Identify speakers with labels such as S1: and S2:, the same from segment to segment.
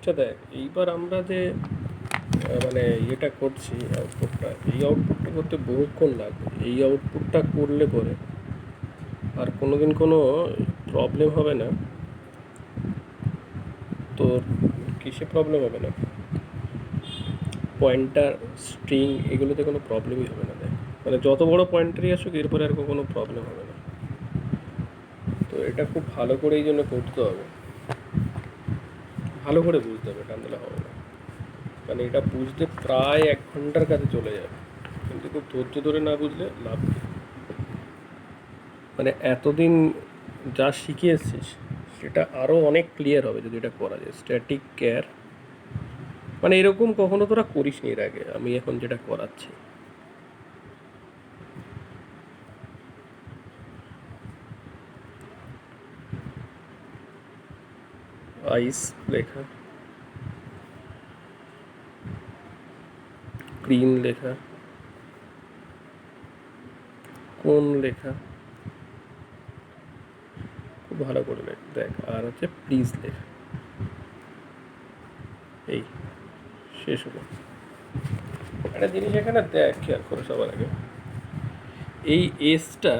S1: জিনিসটা দেখ, এইবার আমরা যে মানে এটা করছি আউটপুটটা, এই আউটপুটটা করতে বহুক্ষণ লাগবে। এই আউটপুটটা করলে পরে আর কোনোদিন কোনো প্রবলেম হবে না তোর। কিসে প্রবলেম হবে না? পয়েন্টার, স্ট্রিং, এগুলোতে কোনো প্রবলেমই হবে না। দেখ মানে যত বড় পয়েন্টারই আসুক এরপরে আর কোনো প্রবলেম হবে না। তো এটা খুব ভালো করে এই জন্য করতে হবে, ভালো করে বুঝতে হবে, টানলে হবে না। মানে এটা বুঝতে প্রায় 1 ঘন্টার কাছে চলে যাবে, কিন্তু খুব ধৈর্য ধরে না বুঝলে লাভ নেই। মানে এতদিন যা শিখে এসছিস সেটা আরও অনেক ক্লিয়ার হবে যদি এটা করা যায়। স্ট্যাটিক কেয়ার মানে এরকম কখনো তোরা করিস নি এর আগে, আমি এখন যেটা করাচ্ছি। আইস লেখা, গ্রিন লেখা, কোন লেখা, খুব ভালো করে দেখ। আর হচ্ছে প্লিজ লেখা, এই শেষ হলো। একটা জিনিস এখানে দেখ, খেয়াল করে সবার আগে, এই এসটা,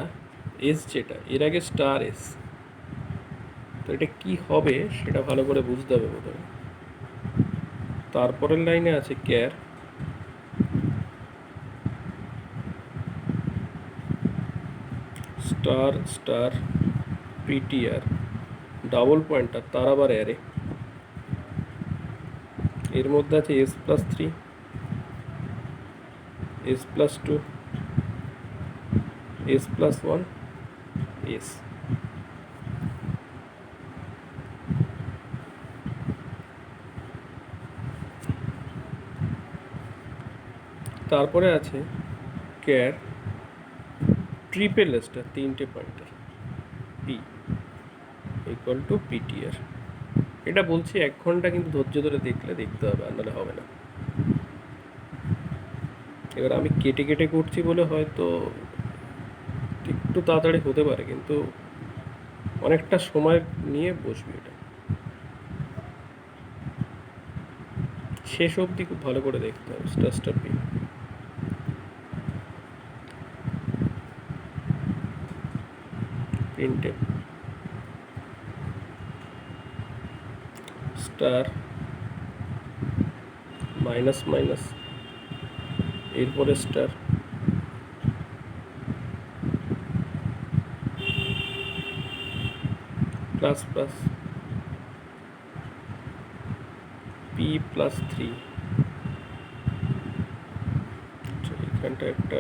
S1: এস যেটা এর আগে স্টার এস, তো এটা কি হবে সেটা ভালো করে বুঝতে হবে প্রথমে। তারপরের লাইনে আছে care, star star PTR, double pointer, তার আবার অ্যারে, এর মধ্যে আছে S+3, S+2, S+1, এস। তারপরে আছে ক্যার ট্রিপল এসটা, 3টে pointer, P equal to PTR. এটা বলছি 1 ঘন্টা, কিন্তু ধৈর্য ধরে দেখতে হবে, আর নাহলে হবে না। এবার আমি কেটে কেটে করছি বলে হয়তো একটু তাড়াতাড়ি হতে পারে, কিন্তু অনেকটা সময় নিয়ে বসবি। এটা শেষ অবধি খুব ভালো করে দেখতে হবে। Star P, printf star minus minus, এরপরে স্টার, প্লাস প্লাস, P+3। আচ্ছা এখানটা একটা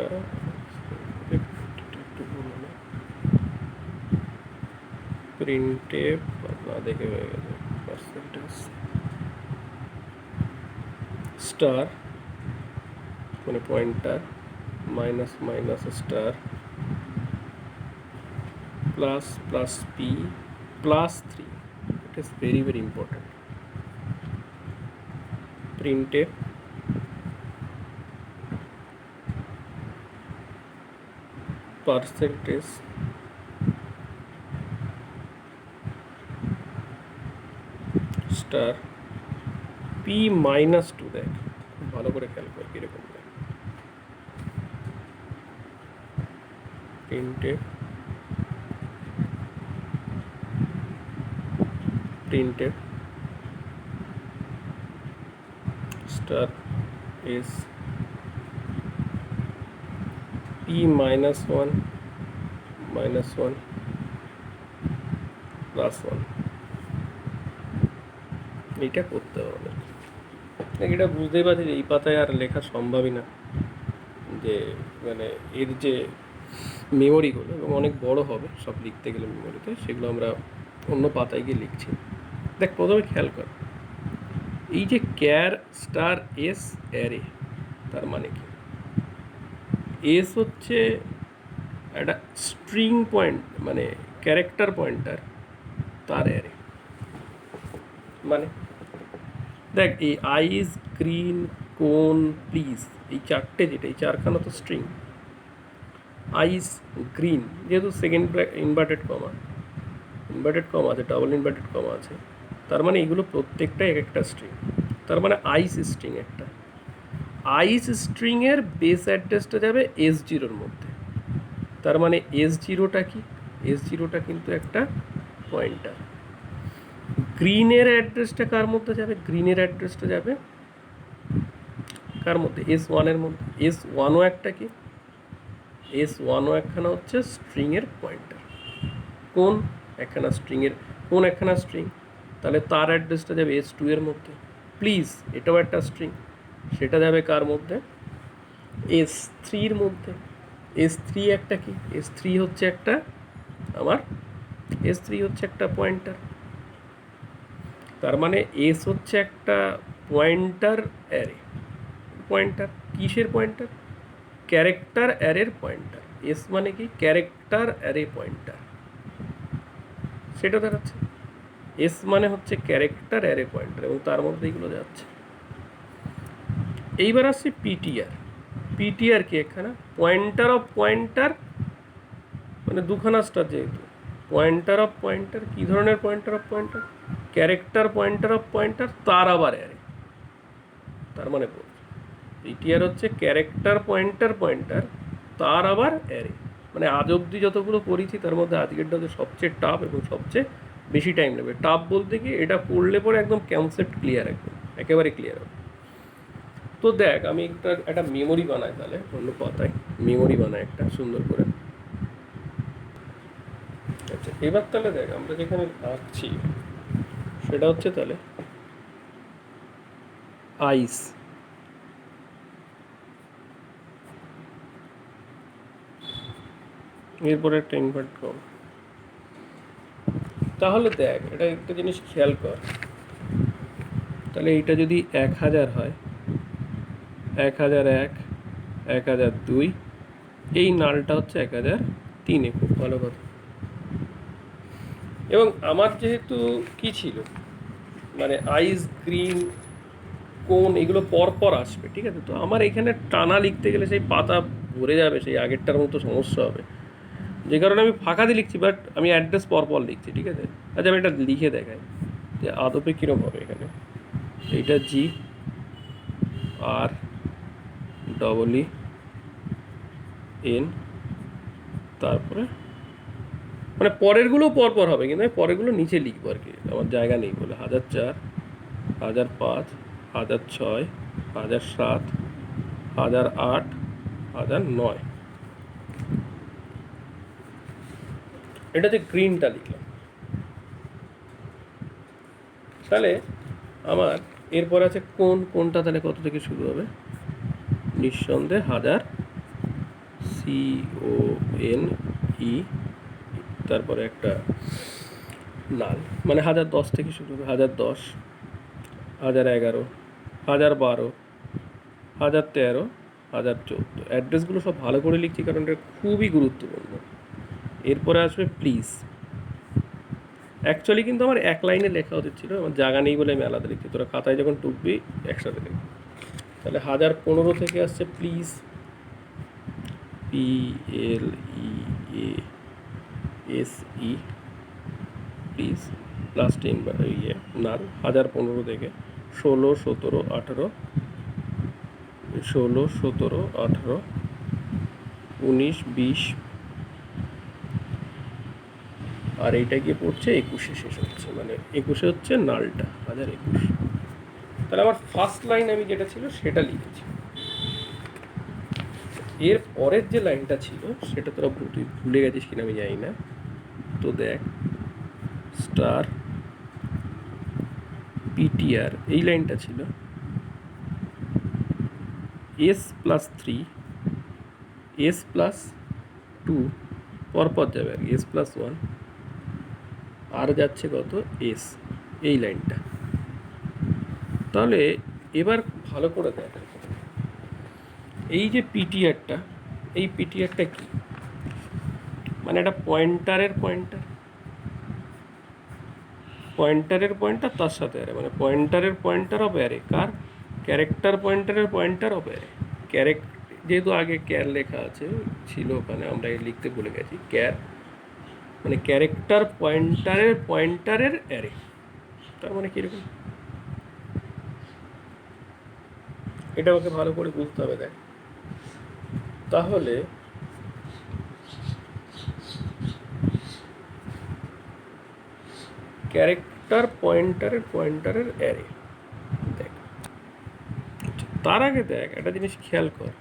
S1: একটু না, প্রিন্টে না দেখে হয়ে গেছে পার্সেন্টেজ। স্টার মানে pointer, minus minus star, plus plus P+3, it is very very important. Printf percentage, star, P-2, দেখ খুব ভালো করে খেয়াল কর কীরকম দেখ। প্রিন্টে প্রিন্টে স্টার এস, P-1 -1 +1, এইটা করতে হবে। এটা বুঝতেই পারছি যে এই পাতায় আর লেখা সম্ভবই না, যে মানে এর যে মেমোরিগুলো এবং অনেক বড় হবে সব লিখতে গেলে মেমোরিতে, সেগুলো আমরা অন্য পাতায় গিয়ে লিখছি। দেখ প্রথমে খেয়াল কর, এই যে ক্যার স্টার এস অ্যারে, তার মানে কি? এস হচ্ছে একটা স্ট্রিং পয়েন্ট, মানে ক্যারেক্টার পয়েন্টার, তার অ্যারে। মানে দেখ এই আইস, গ্রিন, কোন, প্লিজ, এই চারটে, যেটা এই চারখানা তো স্ট্রিং। আইস গ্রিন যেহেতু সেকেন্ড ইনভার্টেড কমা আছে, ডাবল ইনভার্টেড কমা আছে, তার মানে এগুলো প্রত্যেকটা এক একটা স্ট্রিং। তার মানে আইস স্ট্রিং একটা, আইস স্ট্রিংয়ের বেস অ্যাড্রেসটা যাবে S0-র মধ্যে। তার মানে S0টা কি? S0টা কিন্তু একটা পয়েন্টার। গ্রিনের অ্যাড্রেসটা কার মধ্যে যাবে? গ্রিনের অ্যাড্রেসটা যাবে কার মধ্যে? S1-এর মধ্যে। S1ও একটা কি? S1ও একখানা হচ্ছে স্ট্রিংয়ের পয়েন্টার। কোন একখানা স্ট্রিংয়ের, কোন একখানা স্ট্রিং? তাহলে তার অ্যাড্রেসটা যাবে S2-এর মধ্যে। প্লিজ এটাও একটা স্ট্রিং, সেটা যাবে কার মধ্যে? S3-র মধ্যে। S3 একটা কি? S3 হচ্ছে একটা আমার, S3 হচ্ছে একটা পয়েন্টার। তার মানে এস হচ্ছে একটা পয়েন্টার অ্যারে। পয়েন্টার কিসের পয়েন্টার? ক্যারেক্টার অ্যারের পয়েন্টার। এস মানে কি? ক্যারেক্টার অ্যারে পয়েন্টার, সেটা দেখাচ্ছে। এস মানে হচ্ছে ক্যারেক্টার অ্যারে পয়েন্টার, এবং তার মধ্যে এগুলো যাচ্ছে। এইবার আসছে পিটিআর। পিটিআর কি? একখানা পয়েন্টার অফ পয়েন্টার, মানে দুখানা স্টার যেহেতু, পয়েন্টার অফ পয়েন্টার। কী ধরনের pointer of pointer? Character pointer of pointer, তার আবার অ্যারে। তার মানে পিটিআর হচ্ছে ক্যারেক্টার পয়েন্টার পয়েন্টার, তার আবার অ্যারে। মানে আজ অবধি যতগুলো করেছি তার মধ্যে আজকেরটা হচ্ছে সবচেয়ে টাফ এবং সবচেয়ে বেশি টাইম নেবে। টাফ বলতে কি, এটা পড়লে পরে একদম কনসেপ্ট ক্লিয়ার, একদম একেবারে ক্লিয়ার হবে। তো দেখ, আমি একটা মেমোরি বানাই, তাহলে অন্য কথায় মেমোরি বানাই একটা সুন্দর করে। আচ্ছা, এবার তাহলে দেখ আমরা যেখানে আঁকছি সেটা হচ্ছে তাহলে আইস। এরপরে একটা ইনভার্ট কর। তাহলে দেখ, এটা একটা জিনিস খেয়াল কর। তাহলে এইটা যদি 1000 হয়, 1001, 1002, এই নালটা হচ্ছে 1003। খুব ভালো কথা। এবং আমার যেহেতু কি ছিল, মানে আইস, গ্রিন, কোন, এগুলো পরপর আসবে, ঠিক আছে? তো আমার এখানে টানা লিখতে গেলে সেই পাতা ভরে যাবে, সেই আগেরটার মতো সমস্যা হবে। যে কারণে আমি ফাঁকা দিয়ে লিখছি, বাট আমি অ্যাড্রেস পরপর লিখছি, ঠিক আছে? আচ্ছা, আমি এটা লিখে দেখাই যে আদপে কীরকম হবে। এখানে এইটা জি আর ডবল ই এন, তারপরে মানে পরেরগুলো পরপর হবে, কিন্তু আমি পরেরগুলো নিচে লিখবো আর কি, আমার জায়গা নেই বলে। 1004, 1005, 1006, 1007, 1008, 1009। এটা যে গ্রিনটা লিখলাম। তাহলে আমার এরপর আছে কোনটা, তাহলে কত থেকে শুরু হবে? নিঃসন্দেহে 1000, CONE, তারপরে একটা লাল, মানে 1010 থেকে শুরু হবে। 1010, 1011, 1012, 1013, 1014। অ্যাড্রেসগুলো সব ভালো করে লিখছি কারণ এটা খুবই গুরুত্বপূর্ণ। এরপরে আসবে প্লিজ। অ্যাকচুয়ালি কিন্তু আমার এক লাইনে লেখা উচিত ছিল, আমার জায়গা নেই বলে আমি আলাদা লিখছি। তোরা খাতায় যখন টুকবি একসাথে লিখবি। তাহলে 1015 থেকে আসছে প্লিজ, PLEASE, প্লিজ, লাস্ট নাল। 1015 থেকে 16, 17, 18, 16, 17, 18, 19, 20, আর এইটা গিয়ে পড়ছে 21-এ শেষ হচ্ছে, মানে 21-এ হচ্ছে নালটা, 1021। তাহলে আমার ফার্স্ট লাইন আমি যেটা ছিল সেটা লিখেছি। এর পরের যে লাইনটা ছিল সেটা তোরা তুই ভুলে গেছিস কিনা আমি জানি না। তো দেখ, স্টার পিটিআর, এই লাইনটা ছিল S+3, S+2 পরপর যাবে আর কি, S+1, আর যাচ্ছে কত? S, এই লাইনটা। তাহলে এবার ভালো করে দেখ, এই যে পিটিআরটা, এই পিটিআরটা কি? মানে একটা পয়েন্টারের পয়েন্টার, পয়েন্টারের পয়েন্টার তার সাথে অ্যারে, মানে পয়েন্টারের পয়েন্টার অফ অ্যারে। কার? ক্যারেক্টার পয়েন্টারের পয়েন্টার অফ অ্যারে। যেহেতু আগে ক্যার লেখা আছে, ছিল ওখানে, আমরা লিখতে ভুলে গেছি। ক্যার মানে ক্যারেক্টার পয়েন্টারের অ্যারে। তার মানে কীরকম, এটা ওকে ভালো করে বুঝতে হবে। দেখ তাহলে ক্যারেক্টার পয়েন্টারের অ্যারে। দেখ তার আগে দেখ একটা জিনিস খেয়াল কর,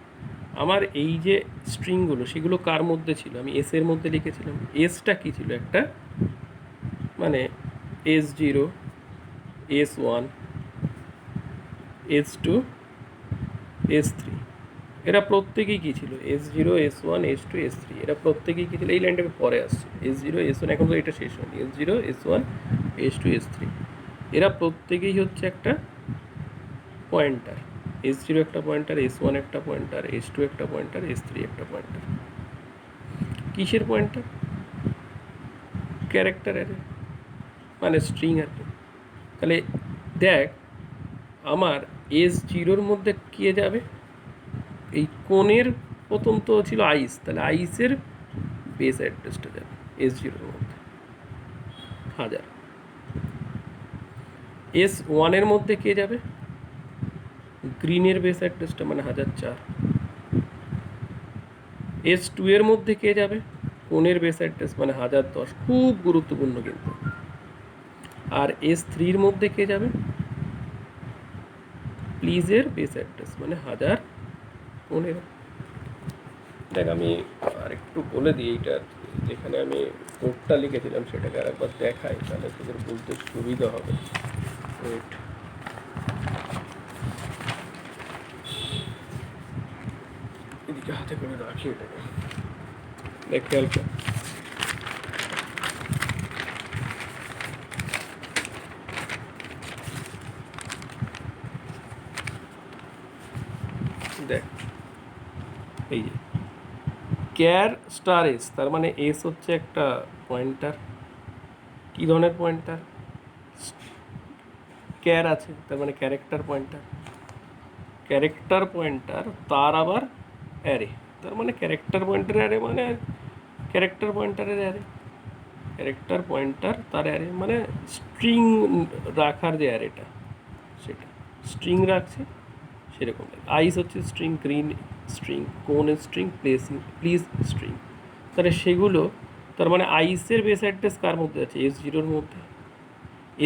S1: আমার এই যে স্ট্রিংগুলো সেগুলো কার মধ্যে ছিল, আমি এস এর মধ্যে লিখেছিলাম। এসটা কী ছিল, একটা মানে S0, S1, S2, S3, এরা প্রত্যেকেই কী ছিল, S0, S1, S2, S3, এরা প্রত্যেকেই কী ছিল, এই লাইনটাকে পরে আসছে, S0, S1, এখন তো এটা শেষ হয়নি, S0, S1, S2, S3, এরা প্রত্যেকেই হচ্ছে একটা পয়েন্টার। S0 একটা পয়েন্টার, S1 একটা পয়েন্টার, S2 একটা পয়েন্টার, S3 একটা পয়েন্টার। কিসের পয়েন্টার, ক্যারেক্টার অ্যারে, মানে স্ট্রিং আর কি। তাহলে দেখ আমার S0-র মধ্যে কে যাবে, এই কোণের প্রথম তো ছিল আইস, তাহলে আইসের বেস অ্যাড্রেসটা যাবে S0-র মধ্যে 1000। S1-এর মধ্যে কে যাবে, গ্রিনের বেস অ্যাড্রেসটা মানে 1004। S2-এর মধ্যে কে যাবে, কোণের বেস অ্যাড্রেস মানে 1010, খুব গুরুত্বপূর্ণ কিন্তু। আর S3-র মধ্যে কে যাবে, প্লিজের বেস অ্যাড্রেস মানে 1015। দেখ আমি আর একটু বলে দিই, এইটা যেখানে আমি কোডটা লিখেছিলাম সেটাকে আর একবার দেখাই, তাহলে তোদের বলতে সুবিধা হবে। ওয়েট, এদিকে হাতে করে রাখি এটাকে, দেখ খেয়াল কর। দেখ এই যে ক্যার স্টার এস, তার মানে এস হচ্ছে একটা পয়েন্টার। কী ধরনের পয়েন্টার, ক্যার আছে তার মানে ক্যারেক্টার পয়েন্টার। ক্যারেক্টার পয়েন্টার তার আবার অ্যারে, তার মানে ক্যারেক্টার পয়েন্টার অ্যারে মানে ক্যারেক্টার পয়েন্টারের অ্যারে। ক্যারেক্টার পয়েন্টার তার অ্যারে মানে স্ট্রিং রাখার যে অ্যারেটা, সেটা স্ট্রিং রাখছে সেরকম। আইস হচ্ছে স্ট্রিং, গ্রিন স্ট্রিং, কোন স্ট্রিং, প্লিজ স্ট্রিং। তাহলে সেগুলো, তার মানে আইসের বেস অ্যাড্রেস কার মধ্যে আছে, S0-র মধ্যে।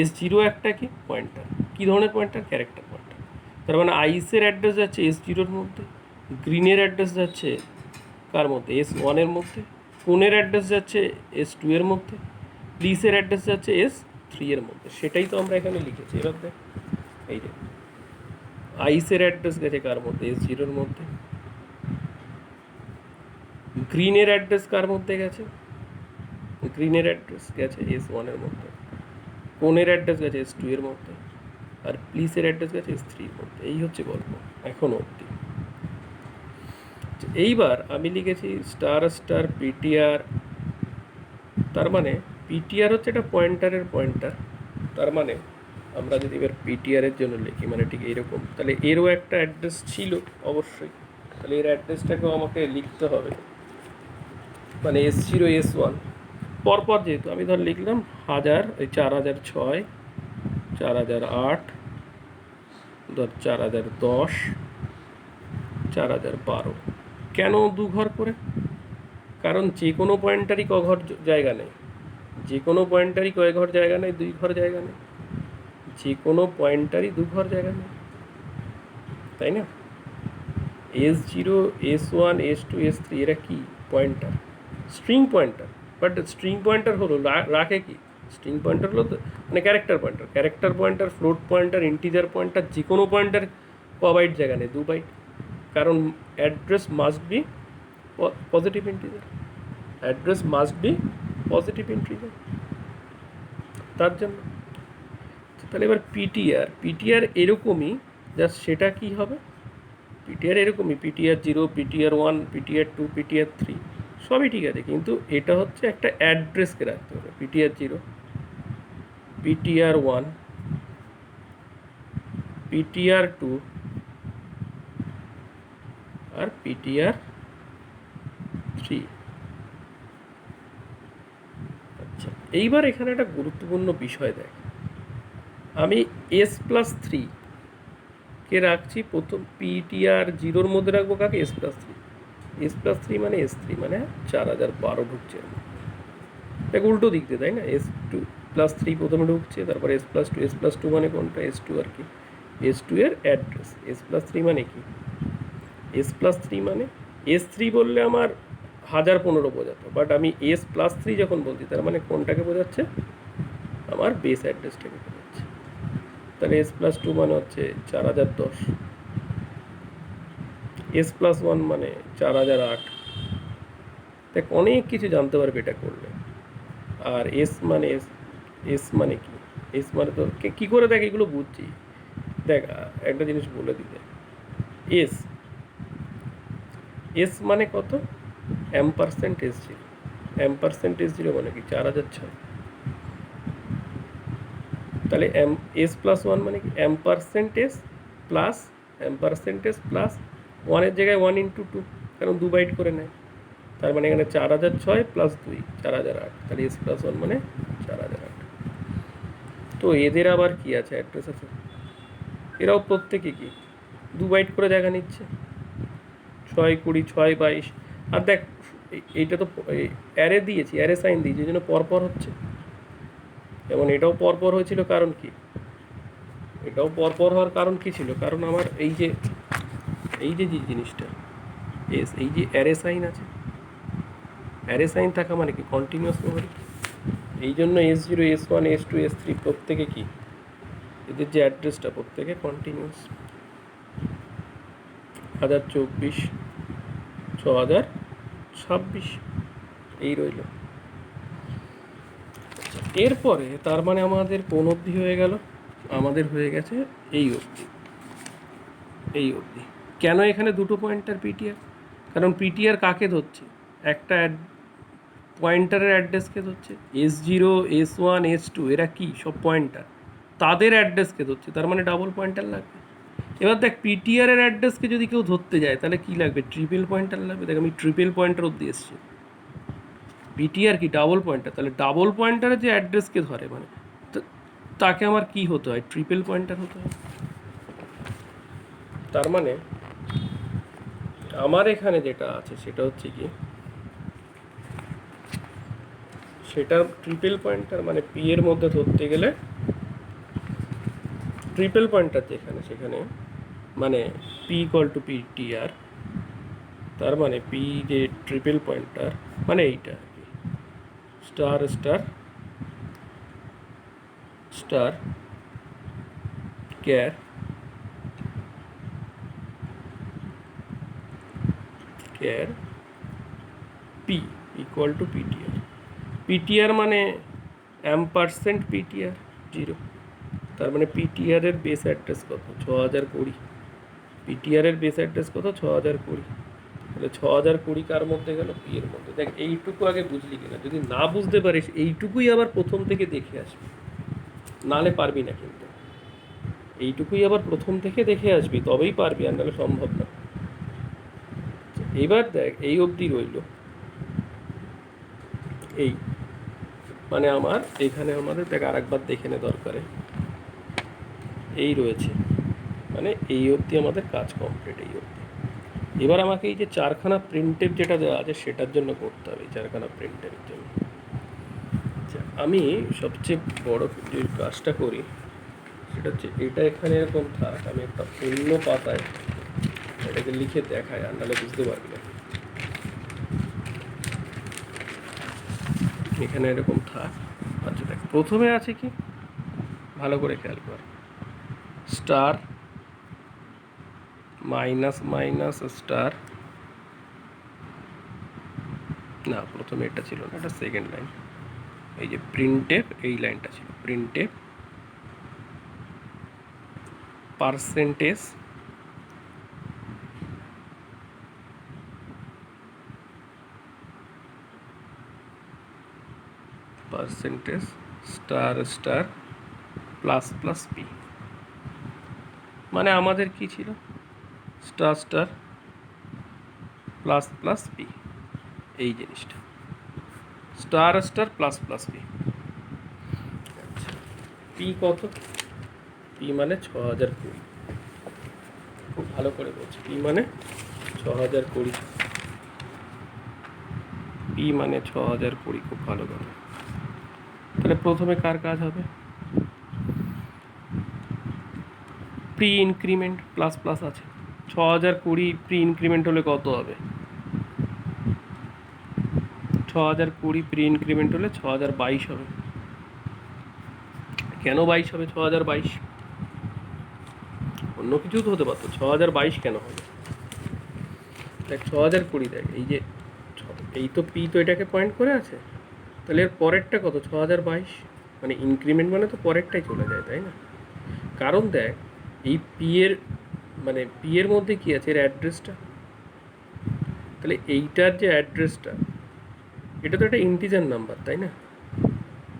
S1: S0 একটা কি পয়েন্টার, কী ধরনের পয়েন্টার, ক্যারেক্টার পয়েন্টার। তার মানে আইসের অ্যাড্রেস যাচ্ছে S0-র মধ্যে, গ্রিনের অ্যাড্রেস যাচ্ছে কার মধ্যে, S1-এর মধ্যে, কোনের অ্যাড্রেস যাচ্ছে S2-এর মধ্যে, প্লিসের অ্যাড্রেস যাচ্ছে S3-এর মধ্যে। সেটাই তো আমরা এখানে লিখেছি। এবার দেখ এই যে আইসের অ্যাড্রেস গেছে কার মধ্যে, S0-র মধ্যে। গ্রিনের অ্যাড্রেস কার মধ্যে গেছে, গ্রিনের অ্যাড্রেস গেছে S1-এর মধ্যে, কোনের অ্যাড্রেস গেছে S2-এর মধ্যে, আর প্লিসের অ্যাড্রেস গেছে S3-এর মধ্যে। এই হচ্ছে গল্প এখন অবধি। এইবার আমি লিখেছি স্টার স্টার পিটিআর, তার মানে পিটিআর হচ্ছে একটা পয়েন্টারের পয়েন্টার। তার মানে আমরা যদি এবার পিটিআরের জন্য লিখি, মানে ঠিক এইরকম, তাহলে এরও একটা অ্যাড্রেস ছিল অবশ্যই, তাহলে এর অ্যাড্রেসটাকেও আমাকে লিখতে হবে, মানে S0, S1 পরপর, যেহেতু আমি ধর লিখলাম 1000, 4006, 4008, ধর 4010, 4012। কেন দু ঘর করে, কারণ যে কোনো পয়েন্টারই ক ঘর জায়গা নেই, যে কোনো পয়েন্টারই কয় ঘর জায়গা নেই, 2 ঘর জায়গা নেই, যে কোনো পয়েন্টারই 2 ঘর জায়গা নেই, তাই না। S0, S1, S2, S3 এরা কি pointer, string pointer. But string pointer হলো রাখে কি, স্ট্রিং পয়েন্টার হলো মানে character pointer. Character pointer, float pointer, integer pointer, যে কোনো পয়েন্টার ক বাইট জায়গা নেই, 2 বাইট, কারণ address must be positive integer, address must be positive integer, তার জন্য। তাহলে এবার পিটিআর এরকমই, জাস্ট সেটা কি হবে, পিটিআর এরকমই, PTR0, PTR1, PTR2, PTR3 সবই ঠিক আছে, কিন্তু এটা হচ্ছে একটা অ্যাড্রেসকে রাখতে হবে। PTR0, PTR1, PTR2 আর PTR3। আচ্ছা, এইবার এখানে একটা গুরুত্বপূর্ণ বিষয় দেখ, আমি S+3 কে রাখছি প্রথম, পিটিআর জিরোর মধ্যে রাখবো কাকে? S+3। S+3 মানে S3 মানে 4012 ঢুকছে। দেখ উল্টো দিক দিয়ে, তাই না? S2+3 প্রথমে ঢুকছে, তারপর S+2। S+2 মানে কোনটা? S2 আর কি, S2 এর অ্যাড্রেস। S+3 মানে কি? S+3 মানে S3 বললে আমার 1015 বোঝাতো, বাট আমি S+3 যখন বলছি তার মানে কোনটাকে বোঝাচ্ছে? আমার বেস অ্যাড্রেসটাকে বোঝাচ্ছে। তাহলে S+2 মানে হচ্ছে 4010, S+1 মানে 4008। দেখ অনেক কিছু জানতে পারবে এটা করলে। আর এস মানে এস মানে কি? এস মানে তো কী করে দেখ এগুলো বুঝছি। দেখ একটা জিনিস বলে দিতে, এস এস মানে কত? M%S0। M%S0 মানে কি? 4006। তাহলে S+1 মানে কি? M%S প্লাস M%S প্লাস 1-এর জায়গায় 1 × 2, কারণ 2 বাইট করে নেয়। তার মানে এখানে 4006 প্লাস 2 4008। তাহলে S+1 মানে 4008। তো এদের আবার কি আছে? অ্যাড্রেস আছে। এরাও প্রত্যেকে কি 2 বাইট করে জায়গা নিচ্ছে, 6 20 6 22। আর দেখ এইটা তো অ্যারে দিয়েছি, অ্যারে সাইন দিয়েছি, এই জন্য পরপর হচ্ছে। যেমন এটাও পরপর হয়েছিল, কারণ কি? এটাও পরপর হওয়ার কারণ কি ছিল? কারণ আমার এই যে জিনিসটা এই যে অ্যারে সাইন আছে, অ্যারে সাইন থাকা মানে কি? Continuous memory. এই জন্য S0 S1 S2 S3 প্রত্যেকে কি, এদের যে অ্যাড্রেসটা প্রত্যেকে কন্টিনিউয়াস। 1024 6026 এই রইল। এরপরে তার মানে আমাদের কোন অবধি হয়ে গেল? আমাদের হয়ে গেছে এই অবধি, এই অবধি। কেন এখানে দুটো পয়েন্টার পিটিআর? কারণ পিটিআর কাকে ধরছে? একটা পয়েন্টারের অ্যাড্রেসকে ধরছে। S0 S1 S2 এরা কি সব পয়েন্টার, তাদের অ্যাড্রেসকে ধরছে, তার মানে ডাবল পয়েন্টার লাগবে। এবার দেখ পিটিআর এর অ্যাড্রেসকে যদি কেউ ধরতে যায় তাহলে কি লাগবে? ট্রিপল পয়েন্টার লাগবে। দেখ আমি ট্রিপল পয়েন্টার অবধি এসছি, পিটিআর কি ডাবল পয়েন্টার, তাহলে ডাবল পয়েন্টারের যে অ্যাড্রেসকে ধরে মানে তাকে আমার কি হতে হয়? ট্রিপল পয়েন্টার হতে হয়। তার মানে আমার এখানে যেটা আছে সেটা হচ্ছে কি, সেটা ট্রিপল পয়েন্টার মানে পি এর মধ্যে ধরতে গেলে ট্রিপল পয়েন্টার যেখানে সেখানে মানে P = PTR। তার মানে পি যে ট্রিপল পয়েন্টার মানে এইটা আর কি, star star star car car P = PTR। PTR মানে M%PTR 0। তার মানে পিটিআর এর বেস অ্যাড্রেস কত? 6020। পিটিআর এর বেস অ্যাড্রেস কত? 6020। তাহলে 6020 কার মধ্যে গেল? পি এর মধ্যে। দেখ এইটুকু আগে বুঝলি কিনা, যদি না বুঝতে পারিস এইটুকুই আবার প্রথম থেকে দেখে আসবি, নালে পারবি না। কিন্তু এইটুকুই আবার প্রথম থেকে দেখে আসবি, তবেই পারবি, আর নাহলে সম্ভব না। এবার দেখ এই অবধি রইল, এই মানে আমার এখানে আমাদের দেখ আরেকবার দেখে নে দরকারে, এই রয়েছে মানে এই অবধি আমাদের কাজ কমপ্লিট, এই অবধি। এবার আমাকে এই যে 4খানা প্রিন্টের যেটা দেওয়া আছে সেটার জন্য করতে হবে, এই 4খানা প্রিন্টের জন্য। আচ্ছা, আমি সবচেয়ে বড় যে কাজটা করি সেটা হচ্ছে এটা এখানে এরকম থাক, আমি একটা অন্য পাতায় এটাকে লিখে দেখাই, আর নাহলে বুঝতে পারবি না। এখানে এরকম থাক। আচ্ছা দেখ প্রথমে আছে কি, ভালো করে খেয়াল কর, স্টার মাইনাস মাইনাস স্টার, না প্রথমে এটা ছিল না, এটা সেকেন্ড লাইন। এই যে প্রিন্টেপ, এই লাইনটা ছিল printf percentage percentage star star plus plus P. মানে আমাদের কি ছিল? Star star plus plus P, এই জিনিসটা star star plus plus P. আচ্ছা পি কত? পি মানে 6020। খুব ভালো করে বলছি, পি মানে 6020, পি মানে 6020। খুব ভালো কথা। তাহলে প্রথমে কার কাজ হবে? প্রি ইনক্রিমেন্ট প্লাস প্লাস আছে, 6020 প্রি ইনক্রিমেন্ট হলে কত হবে? 6020 প্রি ইনক্রিমেন্ট হলে 6022 হবে। কেন 22 হবে? 6022 অন্য কিছু তো হতে পারতো, 6022 কেন হবে? দেখ 6020, দেখ এই যে এই তো পি তো এটাকে পয়েন্ট করে আছে, তাহলে এর পরেরটা কত? 6022। মানে ইনক্রিমেন্ট মানে তো পরেরটাই চলে যায়, তাই না? কারণ দেখ এই পি এর মানে পি এর মধ্যে কি আছে? এর অ্যাড্রেসটা। তাহলে এইটার যে অ্যাড্রেসটা, এটা তো একটা ইন্টিজার নাম্বার, তাই না?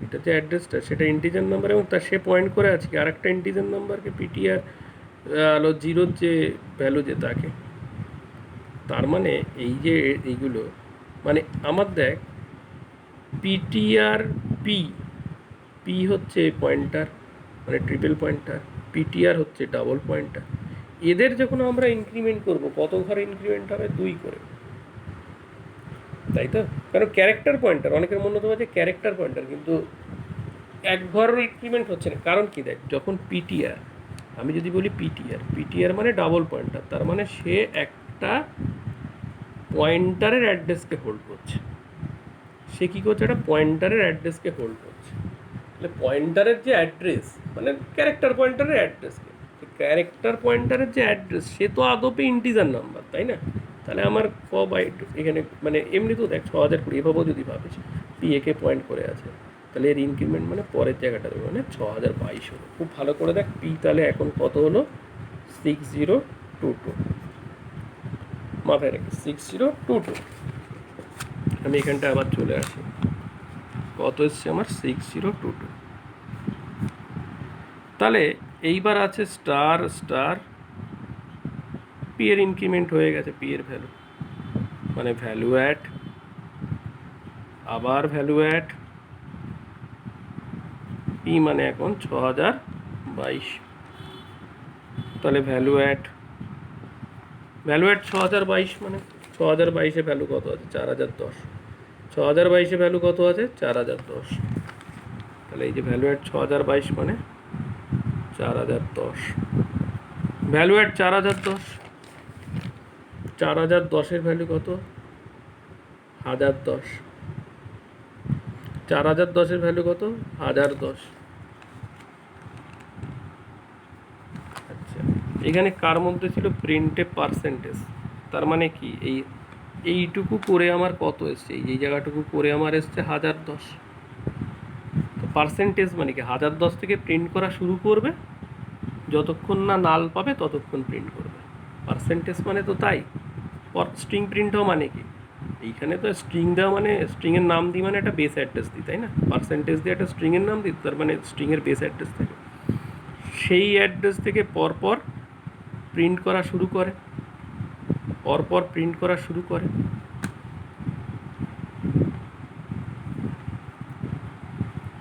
S1: এটা যে অ্যাড্রেসটা সেটা ইন্টিজার নাম্বার, এবং তার সে পয়েন্ট করে আছে কি আর একটা ইন্টিজার নাম্বারকে, পিটিআর হলো জিরোর যে ভ্যালু যে তাকে। তার মানে এই যে এইগুলো মানে আমার দেখ পিটিআর পি, পি হচ্ছে পয়েন্টার মানে ট্রিপল পয়েন্টার, পিটিআর হচ্ছে ডাবল পয়েন্টার। এদের যখন আমরা ইনক্রিমেন্ট করব, কত ঘরে ইনক্রিমেন্ট হবে? 2 করে, তাই তো? কারণ ক্যারেক্টার পয়েন্টার, অনেকের মনে হতে পারে যে ক্যারেক্টার পয়েন্টার, কিন্তু এক ঘরের ইনক্রিমেন্ট হচ্ছে না। কারণ কি? দেখ যখন পিটিআর, আমি যদি বলি পিটিআর, পিটিআর মানে ডাবল পয়েন্টার, তার মানে সে একটা পয়েন্টারের অ্যাড্রেসকে হোল্ড করছে। সে কী করছে? একটা পয়েন্টারের অ্যাড্রেসকে হোল্ড করছে। তাহলে পয়েন্টারের যে অ্যাড্রেস মানে ক্যারেক্টার পয়েন্টারের অ্যাড্রেসকে, ক্যারেক্টার পয়েন্টারের যে অ্যাড্রেস সে তো আদপে ইন্টিজার নাম্বার, তাই না? তাহলে আমার এখানে মানে এমনি তো দেখ 6020 এভাবেও যদি ভাবিস পি একে পয়েন্ট করে আছে, তাহলে এর ইনক্রিমেন্ট মানে পরের জায়গাটা দেবে, মানে 6022 হলো। খুব ভালো করে দেখ পি তাহলে এখন কত হলো? 6022। মাথায় রাখি 6022। আমি এখানটা আবার চলে আসি, কত এসছে আমার? 6022। তাহলে এইবার আছে স্টার স্টার, পি এর ইনক্রিমেন্ট হয়ে গেছে, পি এর ভ্যালু মানে ভ্যালু অ্যাড, আবার ভ্যালু অ্যাড, পি মানে এখন 6022। তাহলে ভ্যালু অ্যাড 6022, মানে 6022-এ ভ্যালু কত আছে? 4010। 6022-এ ভ্যালু কত আছে? 4010। তাহলে এই যে ভ্যালু অ্যাড 6022 মানে 4010, ভ্যালু অ্যাড 4010। 4010-এর ভ্যালু কত? 1010। 4010-এর ভ্যালু কত? 1010। আচ্ছা, এখানে কার মধ্যে ছিল? প্রিন্টে পার্সেন্টেজ। তার মানে কি এইটুকু করে আমার কত এসছে? এই জায়গাটুকু করে আমার এসছে 1010। তো পার্সেন্টেজ মানে কি? 1010 থেকে প্রিন্ট করা শুরু করবে, যতক্ষণ না নাল পাবে ততক্ষণ প্রিন্ট করবে। পার্সেন্টেজ মানে তো তাই। স্ট্রিং প্রিন্ট হওয়া মানে কি? এইখানে তো স্ট্রিং দেওয়া মানে স্ট্রিংয়ের নাম দিই, মানে একটা বেস অ্যাড্রেস দিই, তাই না? পার্সেন্টেজ দিয়ে একটা স্ট্রিংয়ের নাম দিই, তার মানে স্ট্রিংয়ের বেস অ্যাড্রেস থাকে। সেই অ্যাড্রেস থেকে পরপর প্রিন্ট করা শুরু করে, পরপর প্রিন্ট করা শুরু করে,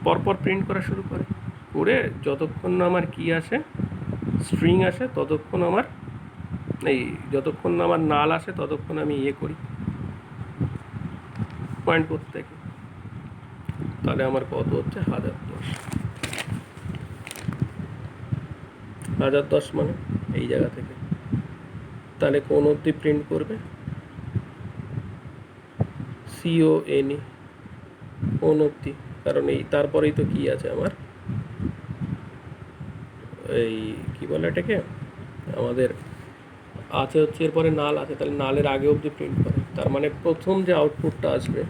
S1: পরপর প্রিন্ট করা শুরু করে, করে যতক্ষণ না আমার কি আসে? স্ট্রিং আসে, ততক্ষণ আমার যতক্ষণ না আমার নাল আসে ততক্ষণ আমি করি, পয়েন্ট করতে থাকি। তাহলে আমার কত হচ্ছে? 1010। 1010 মানে এই জায়গা থেকে, তাহলে কোন অবধি প্রিন্ট করবে? CONE, কোন অবধি? কারণ এই তারপরেই তো কি আছে আমার, এই কি বলে এটাকে, আমাদের আছে হচ্ছে এরপরে নাল আছে, তাহলে নালের আগে অবধি প্রিন্ট করে। তার মানে প্রথম যে আউটপুটটা আসবে,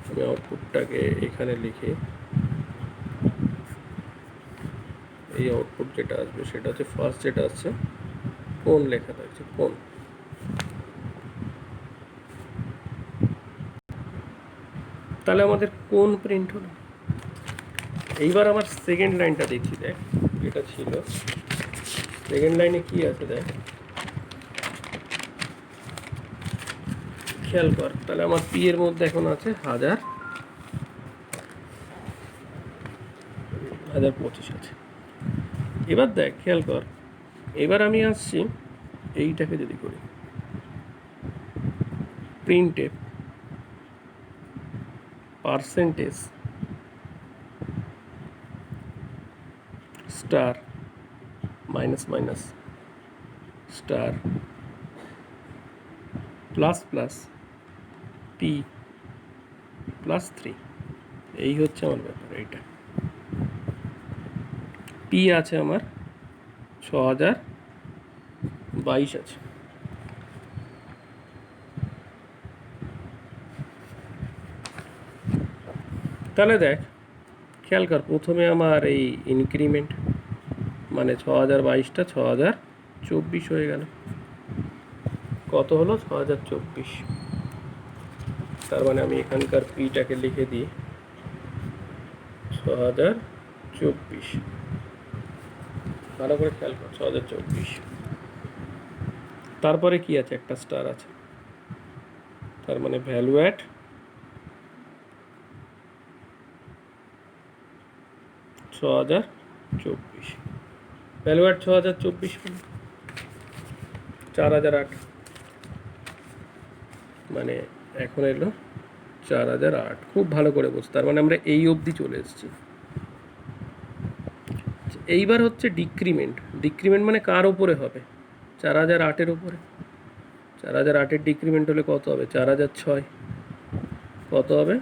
S1: আমি আউটপুটটাকে এখানে লিখে, এই আউটপুট যেটা আসবে সেটা হচ্ছে ফার্স্ট যেটা আসছে কোন লেখা থাকছে, কোন। তাহলে আমাদের কোন প্রিন্ট হলো। এইবার আমার সেকেন্ড লাইনটা দেখি, দেখ এটা ছিল সেকেন্ড লাইনে কি আছে দেখ, খেয়াল কর। তাহলে আমার পি এর মধ্যে এখন আছে 1025 আছে। এবার দেখ খেয়াল কর, এবার আমি আসছি এইটাকে যদি করি printf percentage star minus minus star plus plus P plus 3, এই হচ্ছে আমার ব্যাপার। এইটা পি আছে আমার 6022 আছে। তাহলে দেখ খেয়াল কর, প্রথমে আমার এই ইনক্রিমেন্ট মানে 6022টা 6024 হয়ে গেল। কত হলো? 6024। তার মানে আমি এখানকার পিটাকে লিখে দিই 6024। ভালো করে খেয়াল কর, 6024। তারপরে কি আছে? একটা স্টার আছে, তার মানে ভ্যালু অ্যাড 6024। ভ্যালু অ্যাড 6024 4008, মানে এখন এলো 4008। খুব ভালো করে বোঝ, তার মানে আমরা এই অবধি চলে এসেছি। এইবার হচ্ছে ডিক্রিমেন্ট। ডিক্রিমেন্ট মানে কার ওপরে হবে? 4008-এর ওপরে। 4008-এর ডিক্রিমেন্ট হলে কত হবে? 4006। কত হবে?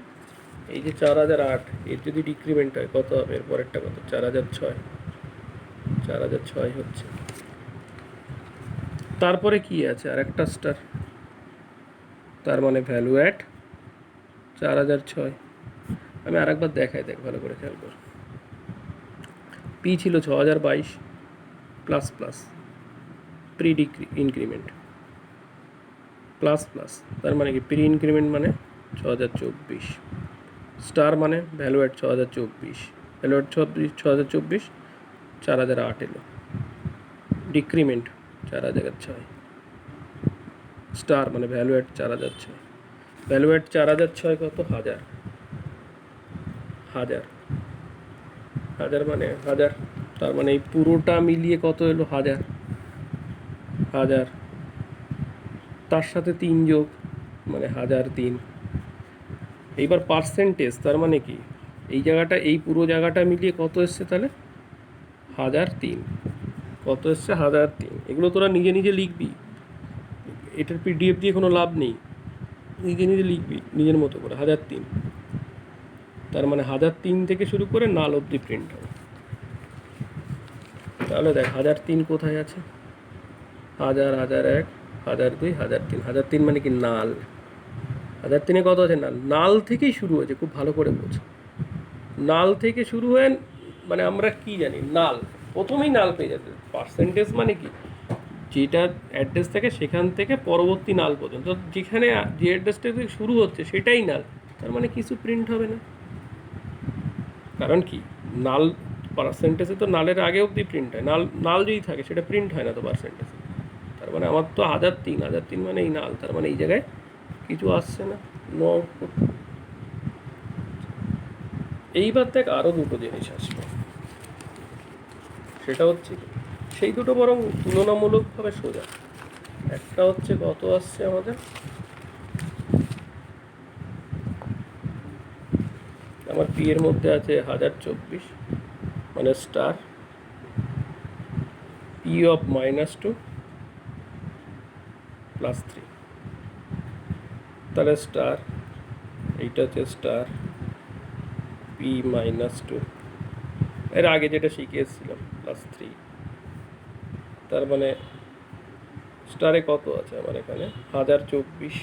S1: এই যে 4008, এর যদি ডিক্রিমেন্ট হয় কত হবে? এর পরেরটা কত? 4006। 4006 হচ্ছে। তারপরে কি আছে? আর একটা স্টার, তার মানে ভ্যালু অ্যাড 4006। আমি আরেকবার দেখাই, দেখ ভালো করে খেয়াল কর। পি ছিল 6022 plus plus pre increment plus plus, তার মানে কি প্রি ইনক্রিমেন্ট মানে 6024, স্টার মানে ভ্যালু অ্যাড 6024, ভ্যালু অ্যাড 6024, 4008 এলো। ডিক্রিমেন্ট 4006, স্টার মানে ভ্যালু অ্যাড 4006। ভ্যালু অ্যাড 4006 কত? 1000। হাজার হাজার মানে 1000, তার মানে এই পুরোটা মিলিয়ে কত এলো? 1000। 1000 তার সাথে 3 যোগ মানে 1003। এইবার পার্সেন্টেজ, তার মানে কি এই জায়গাটা, এই পুরো জায়গাটা মিলিয়ে কত এসছে তাহলে? 1003। কত এসছে? 1003। এগুলো তোরা নিজে নিজে লিখবি, এটার পিডিএফ দিয়ে কোনো লাভ নেই, নিজে নিজে লিখবি নিজের মতো করে। 1003, তার মানে 1003 থেকে শুরু করে নাল অবধি প্রিন্ট হবে। তাহলে দেখ 1003 কোথায় আছে? 1000, 1001, 1002, 1003। 1003 মানে কি? নাল। 1003-এ কত আছে? নাল। নাল থেকেই শুরু হয়েছে, খুব ভালো করে বোঝ। নাল থেকে শুরু হয়ে, মানে আমরা কি জানি? নাল, প্রথমেই নাল পেয়ে যাবে। পার্সেন্টেজ মানে কি? যেটা অ্যাড্রেস থাকে সেখান থেকে পরবর্তী নাল পর্যন্ত, যেখানে যে অ্যাড্রেসটা থেকে শুরু হচ্ছে সেটাই নাল। তার মানে কিছু প্রিন্ট হবে না। কারণ কি? নাল পার্সেন্টেজে তো নালের আগে অবধি প্রিন্ট হয়। নাল নাল যদি থাকে সেটা প্রিন্ট হয় না তো পার্সেন্টেজে। তার মানে আমার তো 1003, 1003 মানে এই নাল, তার মানে এই জায়গায় কিছু আসছে না, নো আউটপুট। এইবার দেখ আরও দুটো জিনিস আসবে, সেটা হচ্ছে কি, সেই দুটো বরং তুলনামূলকভাবে সোজা। একটা হচ্ছে কত আসছে আমাদের, আমার পি এর মধ্যে আছে 1024, মানে স্টার পি অফ -2 +3। তাহলে স্টার, এইটা হচ্ছে স্টার পি -2, এর আগে যেটা শিখে এসেছিলাম +3। তার মানে স্টারে কত আছে আমার এখানে? 1024।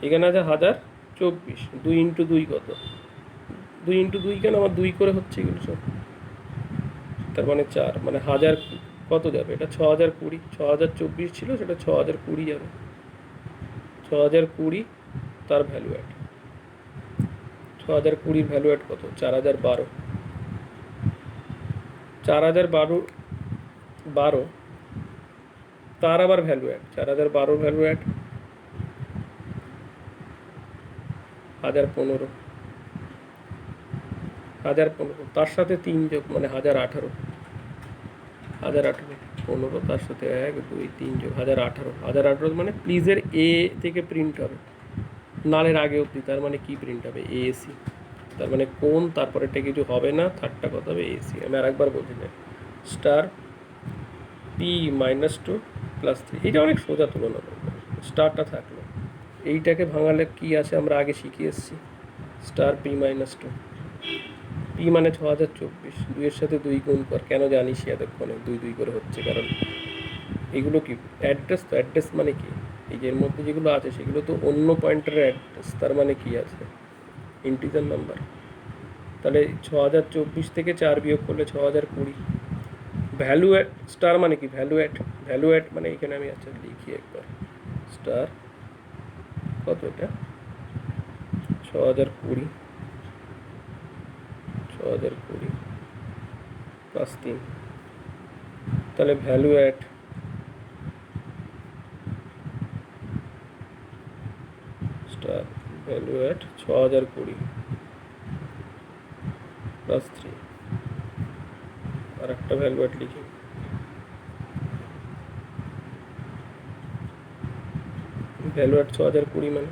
S1: এখানে আছে 1024। 2 × 2 কত? 2 × 2 কেন আমার 2 করে হচ্ছে এগুলো সব? তার মানে 4, মানে 1000 কত যাবে? এটা 6020। 6024 ছিল, সেটা 6020 যাবে। 6020 তার ভ্যালু অ্যাড, 6020-র ভ্যালু অ্যাড কত? 4012। 4012 তার আবার ভ্যালু অ্যাড, 4012 ভ্যালু অ্যাড 1015। 1015, তার সাথে 3 যোগ মানে 1018, 1018, 15 তার সাথে 1 2 3 যোগ 1018, 1018 মানে প্লিজের এ থেকে প্রিন্ট হবে, নালের আগে অবধি, তার মানে কি প্রিন্ট হবে এএসি, তার মানে কোন, তারপরেটা কিছু হবে না, থার্ডটা কত হবে এসি। আমি আর একবার বলছি না, স্টার পি -2 + 3, এটা অনেক সোজা তুলনা করবো, স্টারটা থাকলো, এইটাকে ভাঙালে কি আছে আমরা আগে শিখে এসেছি, স্টার পি -2, পি মানে 6024, 2-এর সাথে 2 গুণ কর, কেন জানিস এতক্ষণে 2 2 করে হচ্ছে, কারণ এগুলো কি অ্যাড্রেস, তো অ্যাড্রেস মানে কি, এই যে এর মধ্যে যেগুলো আছে সেগুলো তো অন্য পয়েন্টারের অ্যাড্রেস, তার মানে কি আছে ইন্টিজার নাম্বার, তাহলে 6024 থেকে 4 বিয়োগ করলে 6020, ভ্যালু অ্যাড, স্টার মানে কি ভ্যালু অ্যাড, ভ্যালু অ্যাড মানে এখানে আমি আচ্ছা লিখি একবার, স্টার কত এটা 6020, 6020 + 3, তাহলে value add star value add 6020 + 3, আর একটা ভ্যালু অ্যাড লিখি, ভ্যালু অ্যাড 6020 মানে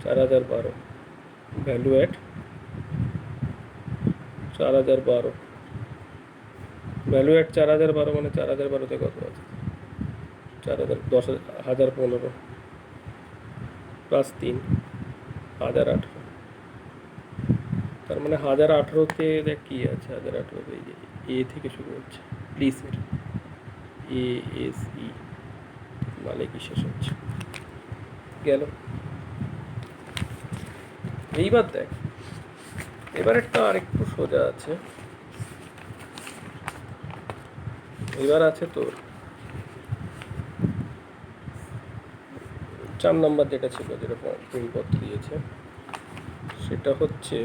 S1: 4012, ভ্যালু অ্যাড 4012, ভ্যালু অ্যাড 4012 মানে 4012তে কত আছে 1015 + 3 1018, তার মানে 1018তে দেখ কি আছে, 1018তে এই যে এ থেকে শুরু হচ্ছে, প্লিজের এ এস ই মানে কি শেষ হচ্ছে, গেল। এইবার দেখ, এবার একটা আরেকটু সোজা আছে, এবার আছে তোর 4 নম্বর যেটা ছিল, যেটা প্রিন্টপত্র দিয়েছে, সেটা হচ্ছে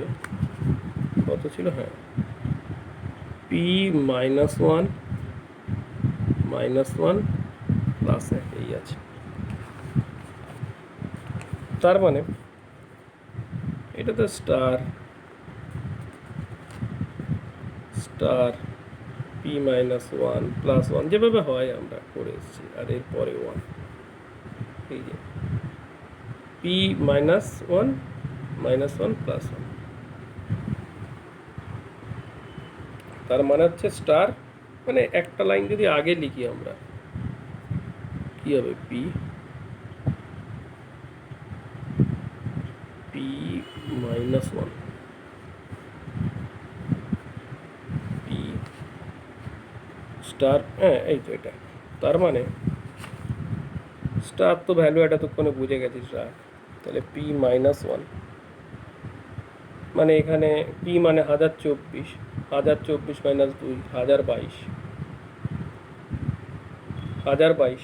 S1: কত ছিল, হ্যাঁ পি -1 -1 + 1 এই আছে, তার মানে এটা তো স্টার স্টার পি -1 + 1 যেভাবে হয় আমরা করে এসেছি, আর এরপরে 1, এই যে পি -1 -1 + 1, তার মানে হচ্ছে স্টার, মানে একটা লাইন যদি আগে লিখি আমরা কি হবে, পি পি -1 পি স্টার, হ্যাঁ এই তো এটা, তার মানে স্টার তো ভ্যালু এটা এতক্ষণে বুঝে গেছি স্টার, তাহলে পি -1 মানে এখানে পি মানে 1024, 1024 - 2 1022, 1022